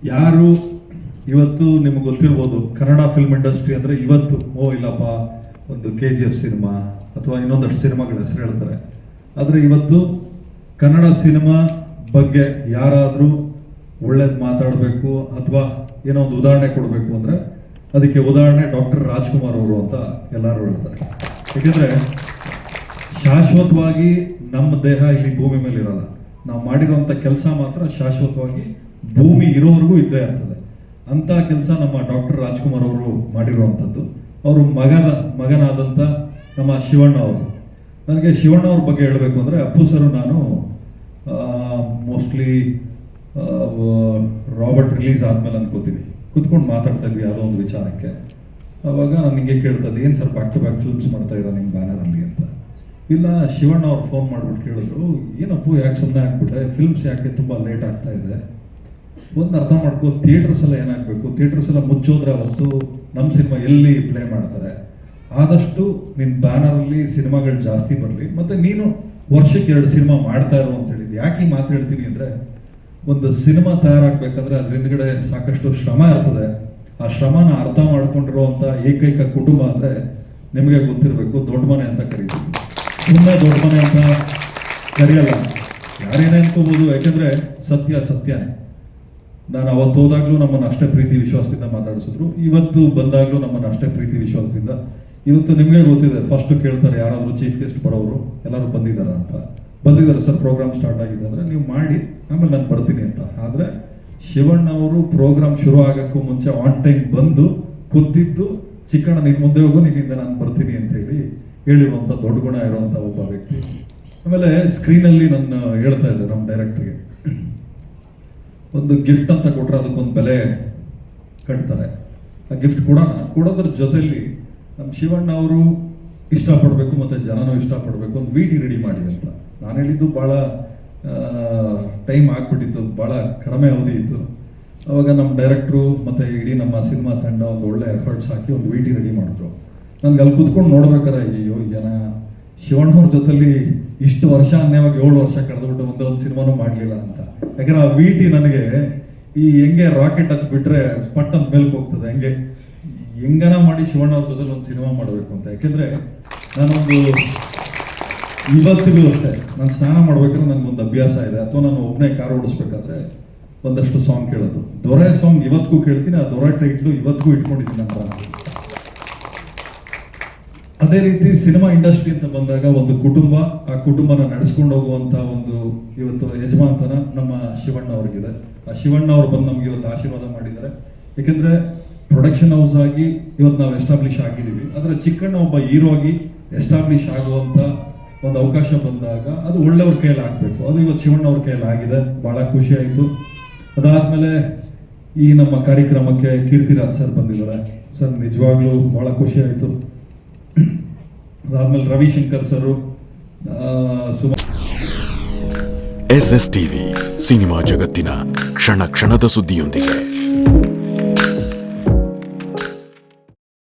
ಯಾರು ಇವತ್ತು ನಿಮಗೆ ಗೊತ್ತಿರ್ಬೋದು ಕನ್ನಡ ಫಿಲ್ಮ್ ಇಂಡಸ್ಟ್ರಿ ಅಂದರೆ ಇವತ್ತು ಇಲ್ಲಪ್ಪ ಒಂದು KGF ಸಿನಿಮಾ ಅಥವಾ ಇನ್ನೊಂದಷ್ಟು ಸಿನಿಮಾಗಳ ಹೆಸರು ಹೇಳ್ತಾರೆ. ಆದರೆ ಇವತ್ತು ಕನ್ನಡ ಸಿನಿಮಾ ಬಗ್ಗೆ ಯಾರಾದರೂ ಒಳ್ಳೇದು ಮಾತಾಡಬೇಕು ಅಥವಾ ಏನೋ ಒಂದು ಉದಾಹರಣೆ ಕೊಡಬೇಕು ಅಂದರೆ ಅದಕ್ಕೆ ಉದಾಹರಣೆ ಡಾಕ್ಟರ್ ರಾಜ್ಕುಮಾರ್ ಅವರು ಅಂತ ಎಲ್ಲರೂ ಹೇಳ್ತಾರೆ. ಏಕೆಂದರೆ ಶಾಶ್ವತವಾಗಿ ನಮ್ಮ ದೇಹ ಇಲ್ಲಿ ಭೂಮಿ ಮೇಲೆ ಇರಲ್ಲ, ನಾವು ಮಾಡಿರೋಂಥ ಕೆಲಸ ಮಾತ್ರ ಶಾಶ್ವತವಾಗಿ ಭೂಮಿ ಇರೋವರೆಗೂ ಇದ್ದೇ ಇರ್ತದೆ. ಅಂತ ಕೆಲಸ ನಮ್ಮ ಡಾಕ್ಟರ್ ರಾಜ್ಕುಮಾರ್ ಅವರು ಮಾಡಿರುವಂಥದ್ದು. ಅವರು ಮಗನಾದಂಥ ನಮ್ಮ ಶಿವಣ್ಣ ಅವರು. ನನಗೆ ಶಿವಣ್ಣ ಅವ್ರ ಬಗ್ಗೆ ಹೇಳಬೇಕು ಅಂದರೆ ಅಪ್ಪು ಸರು ನಾನು ಮೋಸ್ಟ್ಲಿ ರಾಬರ್ಟ್ ರಿಲೀಸ್ ಆದಮೇಲೆ ಅನ್ಕೋತೀನಿ ಕುತ್ಕೊಂಡು ಮಾತಾಡ್ತಾ ಇದ್ವಿ ಯಾವುದೋ ಒಂದು ವಿಚಾರಕ್ಕೆ. ಅವಾಗ ನಾನು ನಿಮಗೆ ಕೇಳ್ತಾ ಇದ್ದೆ, ಏನು sir back to back films ಮಾಡ್ತಾ ಇರೋ ನಿಮ್ಮ ಬ್ಯಾನರಲ್ಲಿ ಅಂತ. ಇಲ್ಲ, ಶಿವಣ್ಣ ಅವ್ರು ಫೋನ್ ಮಾಡಿಬಿಟ್ಟು ಕೇಳಿದ್ರು, ಏನಪ್ಪು ಯಾಕೆ ಸುಮ್ಮನೆ ಆಗ್ಬಿಟ್ಟೆ, ಫಿಲ್ಮ್ಸ್ ಯಾಕೆ ತುಂಬ ಲೇಟ್ ಆಗ್ತಾ ಇದೆ, ಒಂದು ಅರ್ಥ ಮಾಡ್ಕೋ, ಥಿಯೇಟರ್ಸ್ ಎಲ್ಲ ಏನಾಗಬೇಕು, ಥಿಯೇಟರ್ಸ್ ಎಲ್ಲ ಮುಚ್ಚೋದ್ರೆ ಅವತ್ತು ನಮ್ಮ ಸಿನಿಮಾ ಎಲ್ಲಿ ಪ್ಲೇ ಮಾಡ್ತಾರೆ, ಆದಷ್ಟು ನಿನ್ನ ಬ್ಯಾನರಲ್ಲಿ ಸಿನಿಮಾಗಳು ಜಾಸ್ತಿ ಬರಲಿ, ಮತ್ತು ನೀನು ವರ್ಷಕ್ಕೆ 2 ಸಿನಿಮಾ ಮಾಡ್ತಾ ಇರೋ ಅಂತ ಹೇಳಿದ್ದು. ಯಾಕೆ ಈ ಮಾತು ಹೇಳ್ತೀನಿ ಅಂದರೆ, ಒಂದು ಸಿನಿಮಾ ತಯಾರಾಗಬೇಕಾದ್ರೆ ಅದ್ರ ಹಿಂದ್ಗಡೆ ಸಾಕಷ್ಟು ಶ್ರಮ ಇರ್ತದೆ. ಆ ಶ್ರಮನ ಅರ್ಥ ಮಾಡ್ಕೊಂಡಿರುವಂಥ ಏಕೈಕ ಕುಟುಂಬ ಅಂದರೆ ನಿಮಗೆ ಗೊತ್ತಿರಬೇಕು, ದೊಡ್ಡ ಮನೆ ಅಂತ ಕರೀತೀವಿ. ಸುಮ್ಮನೆ ದೊಡ್ಡ ಮನೆ ಅಂತ ಕರೆಯಲ್ಲ, ಯಾರೇನೇ ಅನ್ಕೋಬೋದು. ಯಾಕೆಂದರೆ ಸತ್ಯನೇ. ನಾನು ಅವತ್ತು ಹೋದಾಗಲೂ ನಮ್ಮನ್ನು ಅಷ್ಟೇ ಪ್ರೀತಿ ವಿಶ್ವಾಸದಿಂದ ಮಾತಾಡಿಸಿದ್ರು, ಇವತ್ತು ಬಂದಾಗಲೂ ನಮ್ಮನ್ನು ಅಷ್ಟೇ ಪ್ರೀತಿ ವಿಶ್ವಾಸದಿಂದ. ಇವತ್ತು ನಿಮಗೆ ಗೊತ್ತಿದೆ, ಫಸ್ಟ್ ಕೇಳ್ತಾರೆ ಯಾರಾದರೂ ಚೀಫ್ ಗೆಸ್ಟ್ ಬರೋರು ಎಲ್ಲರೂ ಬಂದಿದ್ದಾರೆ ಅಂತ. ಬಂದಿದ್ದಾರೆ ಸರ್, ಪ್ರೋಗ್ರಾಮ್ ಸ್ಟಾರ್ಟ್ ಆಗಿದೆ ಅಂದರೆ ನೀವು ಮಾಡಿ, ಆಮೇಲೆ ನಾನು ಬರ್ತೀನಿ ಅಂತ. ಆದರೆ ಶಿವಣ್ಣ ಅವರು ಪ್ರೋಗ್ರಾಮ್ ಶುರು ಆಗೋಕ್ಕೂ ಮುಂಚೆ ಆನ್ ಟೈಮ್ ಬಂದು ಕೂತಿದ್ದು, ಚಿಕ್ಕಣ್ಣ ನಿನ್ನ ಮುಂದೆ ಹೋಗು, ನಿನ್ನಿಂದ ನಾನು ಬರ್ತೀನಿ ಅಂತ ಹೇಳಿರುವಂಥ ದೊಡ್ಡ ಗುಣ ಇರುವಂಥ ಒಬ್ಬ ವ್ಯಕ್ತಿ. ಆಮೇಲೆ ಸ್ಕ್ರೀನಲ್ಲಿ ನನ್ನ ಹೇಳ್ತಾ ಇದ್ದೆ ನಮ್ಮ ಡೈರೆಕ್ಟ್ರಿಗೆ, ಒಂದು ಗಿಫ್ಟ್ ಅಂತ ಕೊಟ್ಟರೆ ಅದಕ್ಕೊಂದು ಬೆಲೆ ಕಟ್ತಾರೆ. ಆ ಗಿಫ್ಟ್ ಕೊಡೋದ್ರ ಜೊತೆಯಲ್ಲಿ ನಮ್ಮ ಶಿವಣ್ಣ ಅವರು ಇಷ್ಟಪಡಬೇಕು ಮತ್ತು ಜನನೂ ಇಷ್ಟಪಡಬೇಕು, ಒಂದು VT ರೆಡಿ ಮಾಡಿ ಅಂತ. ನಾನು ಹೇಳಿದ್ದು ಭಾಳ ಟೈಮ್ ಆಗ್ಬಿಟ್ಟಿತ್ತು, ಭಾಳ ಕಡಿಮೆ ಅವಧಿ ಇತ್ತು. ಅವಾಗ ನಮ್ಮ ಡೈರೆಕ್ಟ್ರು ಮತ್ತು ಇಡೀ ನಮ್ಮ ಸಿನಿಮಾ ತಂಡ ಒಂದು ಒಳ್ಳೆ ಎಫರ್ಟ್ಸ್ ಹಾಕಿ ಒಂದು VT ರೆಡಿ ಮಾಡಿದ್ರು. ನನಗೆ ಅಲ್ಲಿ ಕುತ್ಕೊಂಡು ನೋಡ್ಬೇಕಾರೆ, ಅಯ್ಯೋ ಜನ ಶಿವಣ್ಣವ್ರ ಜೊತೆಲಿ ಇಷ್ಟು ವರ್ಷ ಅನ್ಯವಾಗಿ 7 ವರ್ಷ ಕಳೆದ್ಬಿಟ್ಟು ಒಂದೊಂದು ಸಿನಿಮಾನೂ ಮಾಡಲಿಲ್ಲ ಅಂತ. ಯಾಕಂದ್ರೆ ಆ VT ನನಗೆ ಹೆಂಗೆ ರಾಕೆಟ್ ಹಚ್ಬಿಟ್ರೆ ಪಟ್ ಅಂತ ಮೇಲ್ಗೆ ಹೋಗ್ತದೆ, ಹೆಂಗನ ಮಾಡಿ ಶಿವಣ್ಣ ಅವ್ರ ಜೊತೆಲಿ ಒಂದು ಸಿನಿಮಾ ಮಾಡಬೇಕು ಅಂತ. ಯಾಕೆಂದರೆ ನಾನೊಂದು ಇವತ್ತಿಗೂ ಅಷ್ಟೇ, ನಾನು ಸ್ನಾನ ಮಾಡ್ಬೇಕಾದ್ರೆ ನನಗೊಂದು ಅಭ್ಯಾಸ ಇದೆ, ಅಥವಾ ನಾನು ಒಬ್ಬನೇ ಕಾರ್ ಓಡಿಸ್ಬೇಕಾದ್ರೆ ಒಂದಷ್ಟು ಸಾಂಗ್ ಕೇಳೋದು. ದೊರೆ ಸಾಂಗ್ ಇವತ್ತಿಗೂ ಕೇಳ್ತೀನಿ, ಆ ದೊರೆ ಟೈಟ್ಲು ಇವತ್ತಿಗೂ ಇಟ್ಕೊಂಡಿದ್ದೀನಿ ನನ್ನ. ಅದೇ ರೀತಿ ಸಿನಿಮಾ ಇಂಡಸ್ಟ್ರಿ ಅಂತ ಬಂದಾಗ ಒಂದು ಕುಟುಂಬ, ಆ ಕುಟುಂಬನ ನಡೆಸ್ಕೊಂಡು ಹೋಗುವಂಥ ಒಂದು ಇವತ್ತು ಯಜಮಾನ್ತನ ನಮ್ಮ ಶಿವಣ್ಣ ಅವ್ರಿಗಿದೆ. ಆ ಶಿವಣ್ಣ ಅವ್ರು ಬಂದು ನಮ್ಗೆ ಇವತ್ತು ಆಶೀರ್ವಾದ ಮಾಡಿದ್ದಾರೆ. ಯಾಕೆಂದರೆ ಪ್ರೊಡಕ್ಷನ್ ಹೌಸ್ ಆಗಿ ಇವತ್ತು ನಾವು ಎಸ್ಟಾಬ್ಲಿಷ್ ಆಗಿದ್ದೀವಿ. ಆದರೆ ಚಿಕ್ಕಣ್ಣ ಒಬ್ಬ ಹೀರೋ ಆಗಿ ಎಸ್ಟಾಬ್ಲಿಷ್ ಆಗುವಂಥ ಒಂದು ಅವಕಾಶ ಬಂದಾಗ ಅದು ಒಳ್ಳೆಯವ್ರ ಕೈಯಲ್ಲಿ ಆಗಬೇಕು. ಅದು ಇವತ್ತು ಶಿವಣ್ಣ ಅವ್ರ ಕೈಯಲ್ಲಿ ಆಗಿದೆ, ಭಾಳ ಖುಷಿ ಆಯಿತು. ಅದಾದಮೇಲೆ ಈ ನಮ್ಮ ಕಾರ್ಯಕ್ರಮಕ್ಕೆ ಕೀರ್ತಿರಾಜ್ ಸರ್ ಬಂದಿದ್ದಾರೆ. ಸರ್ ನಿಜವಾಗ್ಲೂ ಭಾಳ ಖುಷಿ ಆಯಿತು. ಅದಾದ್ಮೇಲೆ ರವಿಶಂಕರ್ ಸರು, SSTV ಸಿನಿಮಾ ಜಗತ್ತಿನ ಕ್ಷಣ ಕ್ಷಣದ ಸುದ್ದಿಯೊಂದಿಗೆ.